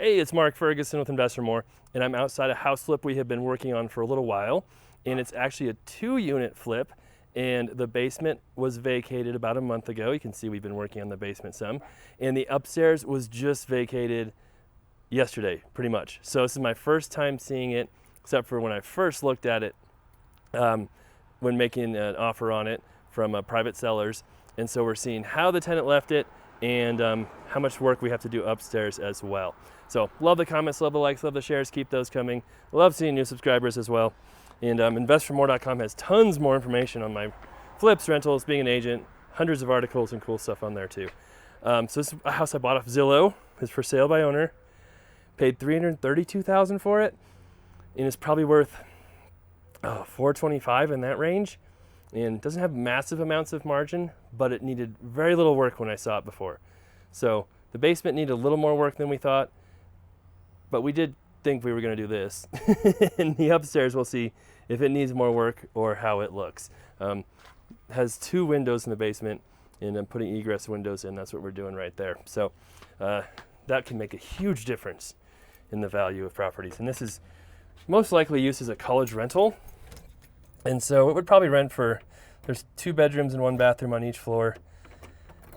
Hey, it's Mark Ferguson with Investor More, and I'm outside a house flip we have been working on for a little while, and it's actually a 2-unit flip, and the basement was vacated about a month ago. You can see we've been working on the basement some, and the upstairs was just vacated yesterday, pretty much. So this is my first time seeing it, except for when I first looked at it when making an offer on it from private sellers. And so we're seeing how the tenant left it and how much work we have to do upstairs as well. So love the comments, love the likes, love the shares, keep those coming. Love seeing new subscribers as well. And investormore.com has tons more information on my flips, rentals, being an agent, hundreds of articles and cool stuff on there too. So this is a house I bought off Zillow. It's for sale by owner. Paid $332,000 for it, and it's probably worth $425,000 in that range. And doesn't have massive amounts of margin, but it needed very little work when I saw it before. So the basement needed a little more work than we thought, but we did think we were going to do this. And the upstairs, we'll see if it needs more work or how it looks. Has 2 windows in the basement, and I'm putting egress windows in. That's what we're doing right there. So that can make a huge difference in the value of properties. And this is most likely used as a college rental. And so it would probably rent for, there's 2 bedrooms and 1 bathroom on each floor.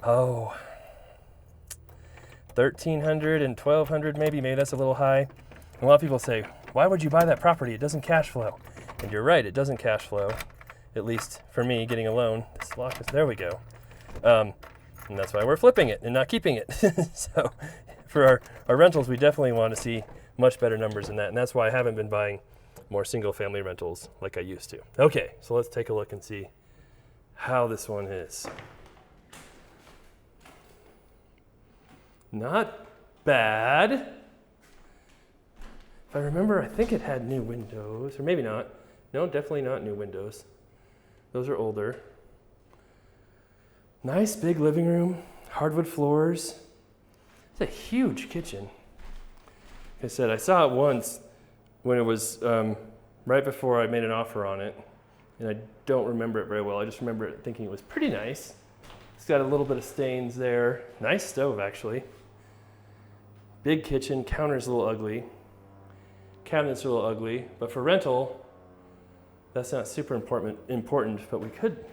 $1,300 and $1,200 maybe that's a little high. And a lot of people say, why would you buy that property? It doesn't cash flow. And you're right, it doesn't cash flow, at least for me getting a loan. This lock is, there we go. And that's why we're flipping it and not keeping it. So for our rentals, we definitely want to see much better numbers than that. And that's why I haven't been buying more single family rentals like I used to. Okay, so let's take a look and see how this one is. Not bad. If I remember, I think it had new windows, or maybe not. No, definitely not new windows. Those are older. Nice big living room, hardwood floors. It's a huge kitchen. Like I said, I saw it once when it was right before I made an offer on it, and I don't remember it very well. I just remember it thinking it was pretty nice. It's got a little bit of stains there. Nice stove, actually. Big kitchen, counter's a little ugly. Cabinet's a little ugly, but for rental, that's not super important, but we could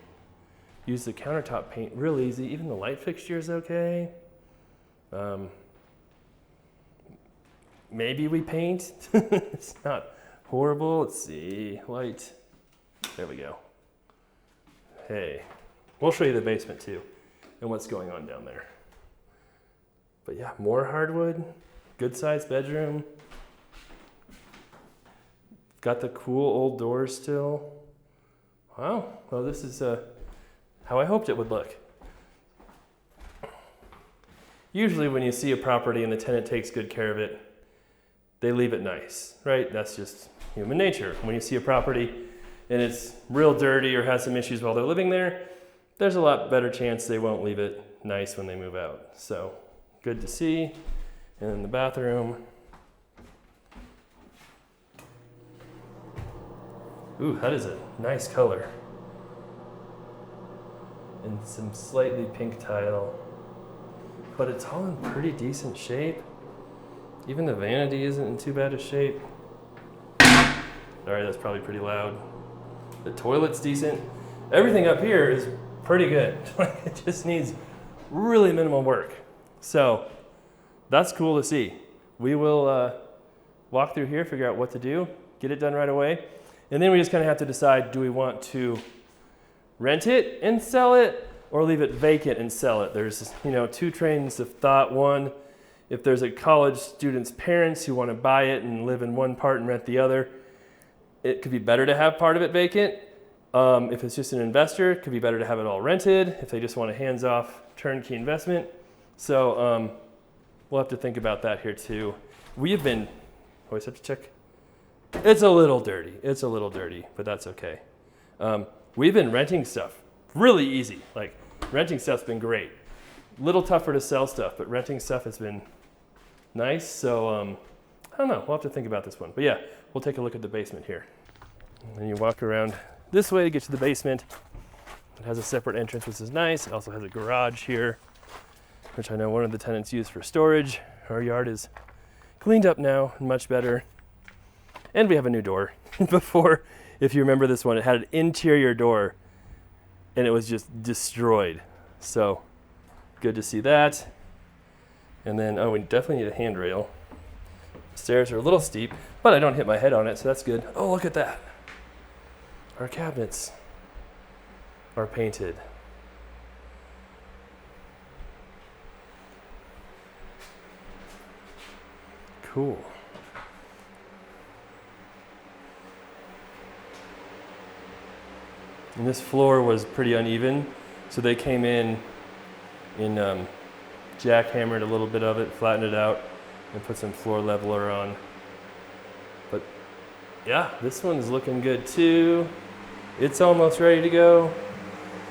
use the countertop paint real easy. Even the light fixture is okay. Maybe we paint. It's not horrible. Let's see, light. There we go. Hey, we'll show you the basement too and what's going on down there. But yeah, more hardwood, good sized bedroom. Got the cool old doors still. Wow, well this is how I hoped it would look. Usually when you see a property and the tenant takes good care of it, they leave it nice, right? That's just human nature. When you see a property and it's real dirty or has some issues while they're living there, there's a lot better chance they won't leave it nice when they move out. So good to see. And then the bathroom. Ooh, that is a nice color. And some slightly pink tile. But it's all in pretty decent shape. Even the vanity isn't in too bad a shape. Sorry, that's probably pretty loud. The toilet's decent. Everything up here is pretty good. It just needs really minimal work. So that's cool to see. We will walk through here, figure out what to do, get it done right away. And then we just kind of have to decide, do we want to rent it and sell it or leave it vacant and sell it? There's 2 trains of thought. One, if there's a college student's parents who want to buy it and live in one part and rent the other, it could be better to have part of it vacant. If it's just an investor, it could be better to have it all rented if they just want a hands-off turnkey investment. So we'll have to think about that here too. We have been, always have to check. It's a little dirty, but that's okay. We've been renting stuff really easy. Like renting stuff's been great. Little tougher to sell stuff, but renting stuff has been nice. So I don't know, we'll have to think about this one. But yeah, we'll take a look at the basement here. And then you walk around this way to get to the basement. It has a separate entrance, which is nice. It also has a garage here, which I know one of the tenants used for storage. Our yard is cleaned up now, much better. And we have a new door. Before, if you remember this one, it had an interior door and it was just destroyed. So good to see that. And then, oh, we definitely need a handrail. Stairs are a little steep, but I don't hit my head on it, so that's good. Oh, look at that. Our cabinets are painted. Cool. And this floor was pretty uneven, so they came in jackhammered a little bit of it, flattened it out, and put some floor leveler on. But yeah, this one's looking good too. It's almost ready to go.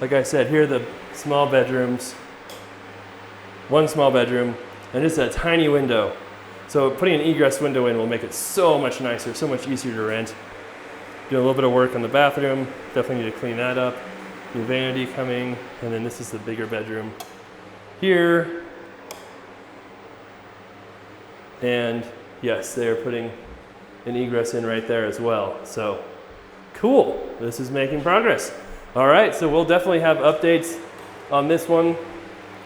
Like I said, here are the small bedrooms. One small bedroom, and just a tiny window. So putting an egress window in will make it so much nicer, so much easier to rent. Doing a little bit of work on the bathroom. Definitely need to clean that up. New vanity coming, and then this is the bigger bedroom here. And yes, they are putting an egress in right there as well. So cool, this is making progress. All right, so we'll definitely have updates on this one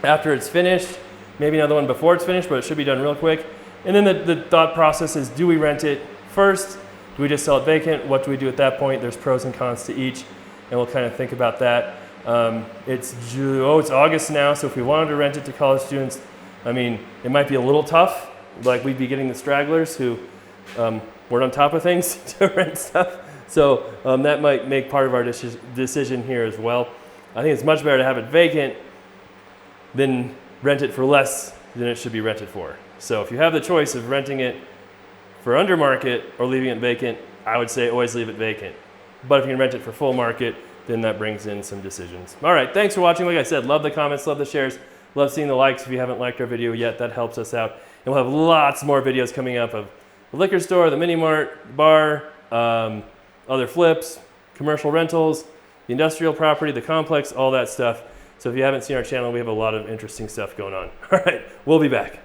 after it's finished. Maybe another one before it's finished, but it should be done real quick. And then the thought process is, do we rent it first? Do we just sell it vacant? What do we do at that point? There's pros and cons to each, and we'll kind of think about that. It's August now, so if we wanted to rent it to college students, I mean, it might be a little tough. Like we'd be getting the stragglers who weren't on top of things to rent stuff. So that might make part of our decision here as well. I think it's much better to have it vacant than rent it for less than it should be rented for. So if you have the choice of renting it for under market or leaving it vacant, I would say always leave it vacant. But if you can rent it for full market, then that brings in some decisions. All right, thanks for watching. Like I said, love the comments, love the shares, love seeing the likes. If you haven't liked our video yet, that helps us out. And we'll have lots more videos coming up of the liquor store, the mini mart, bar, other flips, commercial rentals, the industrial property, the complex, all that stuff. So if you haven't seen our channel, we have a lot of interesting stuff going on. All right, we'll be back.